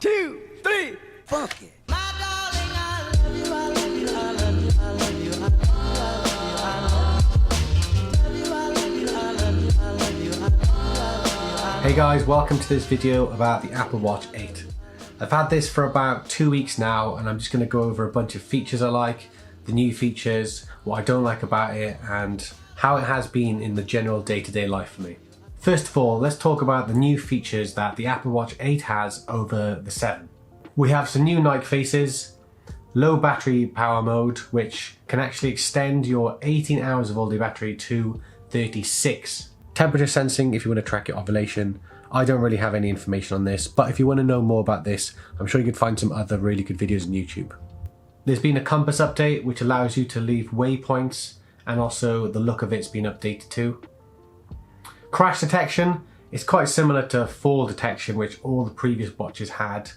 2, 3, funk it. Hey guys, welcome to this video about the Apple Watch 8. I've had this for about 2 weeks now and I'm just going to go over a bunch of features I like, the new features, what I don't like about it, and how it has been in the general day-to-day life for me. First of all, let's talk about the new features that the Apple Watch 8 has over the 7. We have some new night faces, low battery power mode, which can actually extend your 18 hours of all-day battery to 36. Temperature sensing if you want to track your ovulation. I don't really have any information on this, but if you want to know more about this, I'm sure you could find some other really good videos on YouTube. There's been a compass update which allows you to leave waypoints, and also the look of it's been updated too. Crash detection is quite similar to fall detection, which all the previous watches had.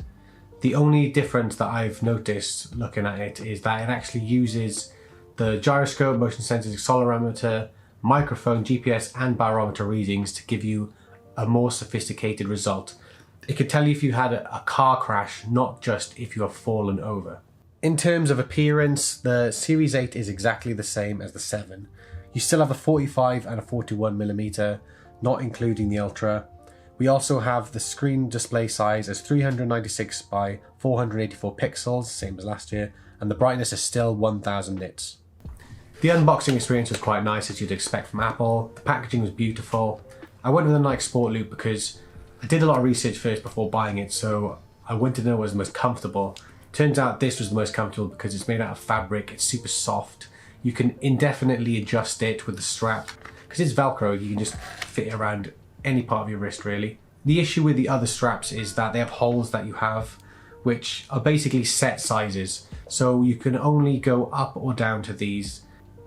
The only difference that I've noticed looking at it is that it actually uses the gyroscope, motion sensors, accelerometer, microphone, GPS and barometer readings to give you a more sophisticated result. It can tell you if you had a car crash, not just if you have fallen over. In terms of appearance, the Series 8 is exactly the same as the 7. You still have a 45 and a 41mm, not including the Ultra. We also have the screen display size as 396 by 484 pixels, same as last year, and the brightness is still 1000 nits. The unboxing experience was quite nice, as you'd expect from Apple. The packaging was beautiful. I went with a Nike Sport Loop because I did a lot of research first before buying it, so I wanted to know what was the most comfortable. Turns out this was the most comfortable because it's made out of fabric, it's super soft. You can indefinitely adjust it with the strap. Because it's Velcro, you can just fit it around any part of your wrist really. The issue with the other straps is that they have holes that you have, which are basically set sizes. So you can only go up or down to these,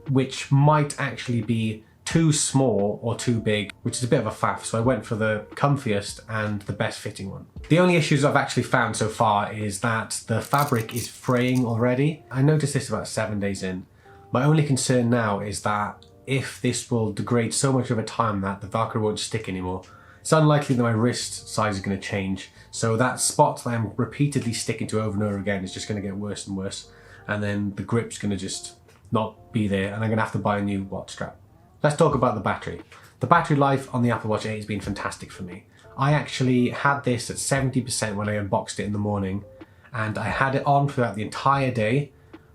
which might actually be too small or too big, which is a bit of a faff, so I went for the comfiest and the best fitting one. The only issues I've actually found so far is that the fabric is fraying already. I noticed this about 7 days in. My only concern now is that if this will degrade so much over time that the Velcro won't stick anymore, it's unlikely that my wrist size is going to change. So that spot that I'm repeatedly sticking to over and over again is just going to get worse and worse, and then the grip's going to just not be there and I'm going to have to buy a new watch strap. Let's talk about the battery. The battery life on the Apple Watch 8 has been fantastic for me. I actually had this at 70% when I unboxed it in the morning, and I had it on throughout the entire day,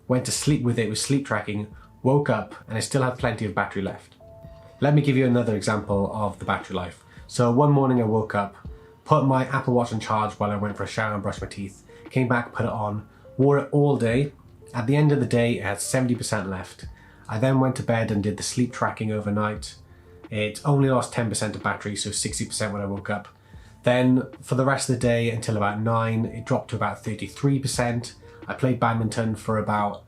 went to sleep with it with sleep tracking, woke up and I still had plenty of battery left. Let me give you another example of the battery life. So one morning I woke up, put my Apple Watch on charge while I went for a shower and brushed my teeth, came back, put it on, wore it all day. At the end of the day, it had 70% left. I then went to bed and did the sleep tracking overnight. It only lost 10% of battery, so 60% when I woke up. Then for the rest of the day until about 9, it dropped to about 33%. I played badminton for about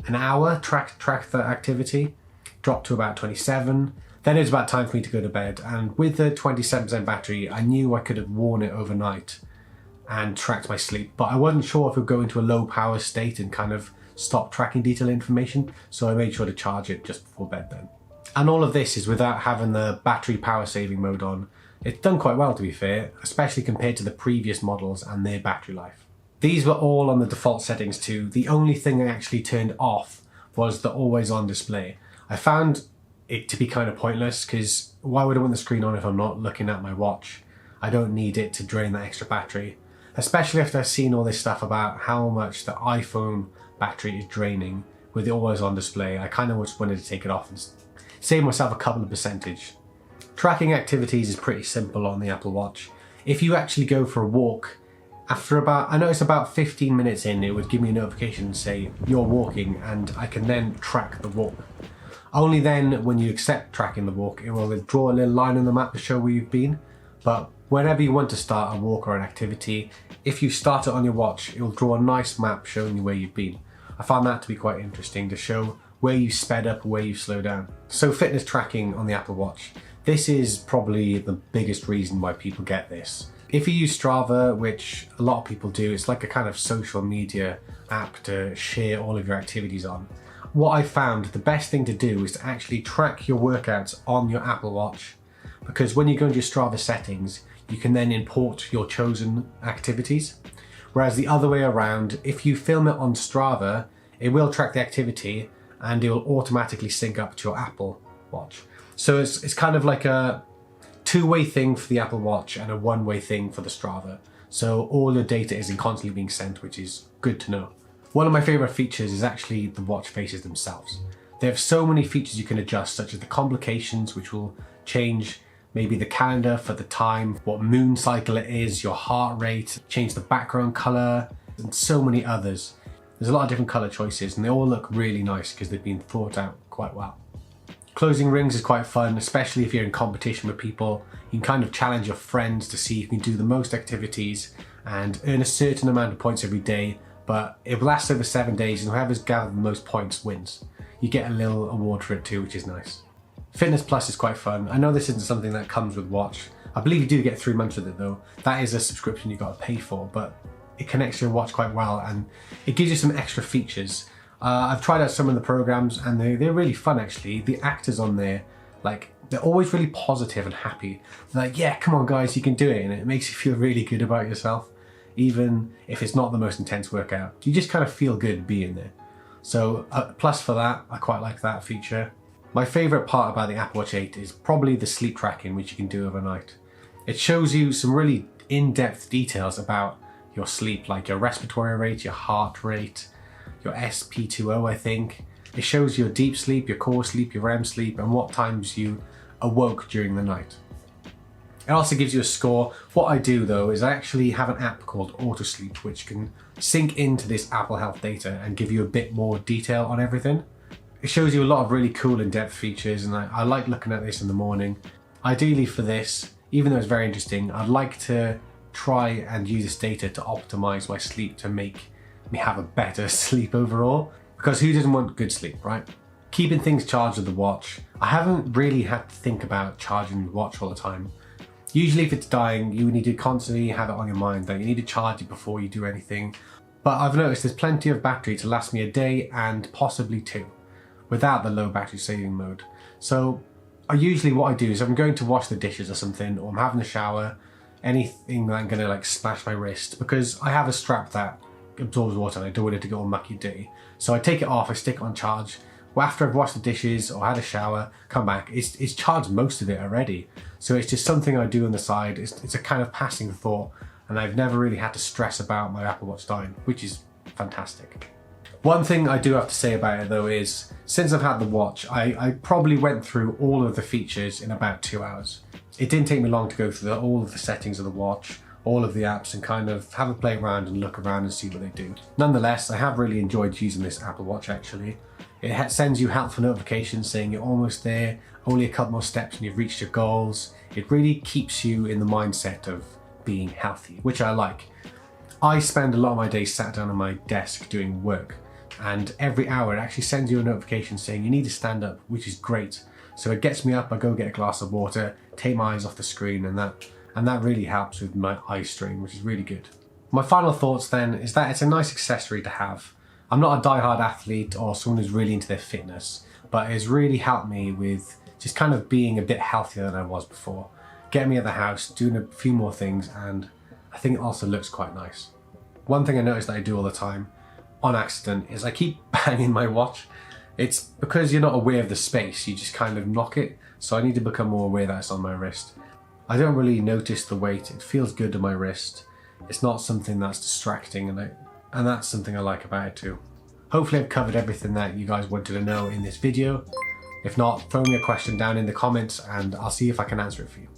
an hour, tracked the activity, dropped to about 27. Then it was about time for me to go to bed, and with the 27% battery, I knew I could have worn it overnight and tracked my sleep, but I wasn't sure if it would go into a low power state and kind of stop tracking detailed information, so I made sure to charge it just before bed then. And all of this is without having the battery power saving mode on. It's done quite well, to be fair, especially compared to the previous models and their battery life. These were all on the default settings too. The only thing I actually turned off was the always on display. I found it to be kind of pointless, because why would I want the screen on if I'm not looking at my watch? I don't need it to drain that extra battery, especially after I've seen all this stuff about how much the iPhone battery is draining with the always on display. I kind of just wanted to take it off and save myself a couple of percentage. Tracking activities is pretty simple on the Apple Watch. If you actually go for a walk, I noticed about 15 minutes in, it would give me a notification and say you're walking, and I can then track the walk. Only then, when you accept tracking the walk, it will draw a little line on the map to show where you've been. But whenever you want to start a walk or an activity, if you start it on your watch, it will draw a nice map showing you where you've been. I found that to be quite interesting, to show where you sped up, where you slowed down. So fitness tracking on the Apple Watch. This is probably the biggest reason why people get this. If you use Strava, which a lot of people do, it's like a kind of social media app to share all of your activities on. What I found the best thing to do is to actually track your workouts on your Apple Watch, because when you go into your Strava settings, you can then import your chosen activities. Whereas the other way around, if you film it on Strava, it will track the activity and it will automatically sync up to your Apple Watch. So it's kind of like a two-way thing for the Apple Watch and a one-way thing for the Strava. So all your data isn't constantly being sent, which is good to know. One of my favorite features is actually the watch faces themselves. They have so many features you can adjust, such as the complications, which will change maybe the calendar for the time, what moon cycle it is, your heart rate, change the background color, and so many others. There's a lot of different color choices and they all look really nice because they've been thought out quite well. Closing rings is quite fun, especially if you're in competition with people. You can kind of challenge your friends to see who can do the most activities and earn a certain amount of points every day, but it lasts over 7 days and whoever's gathered the most points wins. You get a little award for it too, which is nice. Fitness Plus is quite fun. I know this isn't something that comes with watch. I believe you do get 3 months with it though. That is a subscription you've got to pay for, but it connects to your watch quite well and it gives you some extra features. I've tried out some of the programs and they're really fun actually. The actors on there, like, they're always really positive and happy. They're like, yeah, come on guys, you can do it. And it makes you feel really good about yourself. Even if it's not the most intense workout, you just kind of feel good being there. So plus for that, I quite like that feature. My favorite part about the Apple Watch 8 is probably the sleep tracking, which you can do overnight. It shows you some really in-depth details about your sleep, like your respiratory rate, your heart rate, your SP2O, I think. It shows your deep sleep, your core sleep, your REM sleep, and what times you awoke during the night. It also gives you a score. What I do though is I actually have an app called Auto Sleep, which can sync into this Apple Health data and give you a bit more detail on everything. It shows you a lot of really cool in-depth features and I like looking at this in the morning. Ideally for this, even though it's very interesting, I'd like to try and use this data to optimize my sleep to make me have a better sleep overall. Because who doesn't want good sleep, right? Keeping things charged with the watch. I haven't really had to think about charging the watch all the time. Usually if it's dying, you need to constantly have it on your mind that you need to charge it before you do anything. But I've noticed there's plenty of battery to last me a day and possibly 2 without the low battery saving mode. So what I do is I'm going to wash the dishes or something, or I'm having a shower, anything that I'm gonna like smash my wrist, because I have a strap that absorbs water and I don't want it to go all mucky dirty. So I take it off, I stick it on charge. Well, after I've washed the dishes or had a shower, come back, it's charged most of it already. So it's just something I do on the side. It's a kind of passing thought and I've never really had to stress about my Apple Watch dying, which is fantastic. One thing I do have to say about it though is, since I've had the watch, I probably went through all of the features in about 2 hours. It didn't take me long to go through all of the settings of the watch, all of the apps, and kind of have a play around and look around and see what they do. Nonetheless, I have really enjoyed using this Apple Watch actually. It sends you helpful notifications saying you're almost there, only a couple more steps and you've reached your goals. It really keeps you in the mindset of being healthy, which I like. I spend a lot of my days sat down on my desk doing work, and every hour it actually sends you a notification saying you need to stand up, which is great. So it gets me up, I go get a glass of water, take my eyes off the screen, and that really helps with my eye strain, which is really good. My final thoughts then is that it's a nice accessory to have. I'm not a die-hard athlete or someone who's really into their fitness, but it's really helped me with just kind of being a bit healthier than I was before. Getting me at the house, doing a few more things, and I think it also looks quite nice. One thing I notice that I do all the time, on accident, is I keep banging my watch. It's because you're not aware of the space, you just kind of knock it, so I need to become more aware that it's on my wrist. I don't really notice the weight, it feels good to my wrist. It's not something that's distracting, and that's something I like about it too. Hopefully I've covered everything that you guys wanted to know in this video. If not, throw me a question down in the comments and I'll see if I can answer it for you.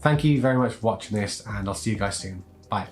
Thank you very much for watching this, and I'll see you guys soon. Bye.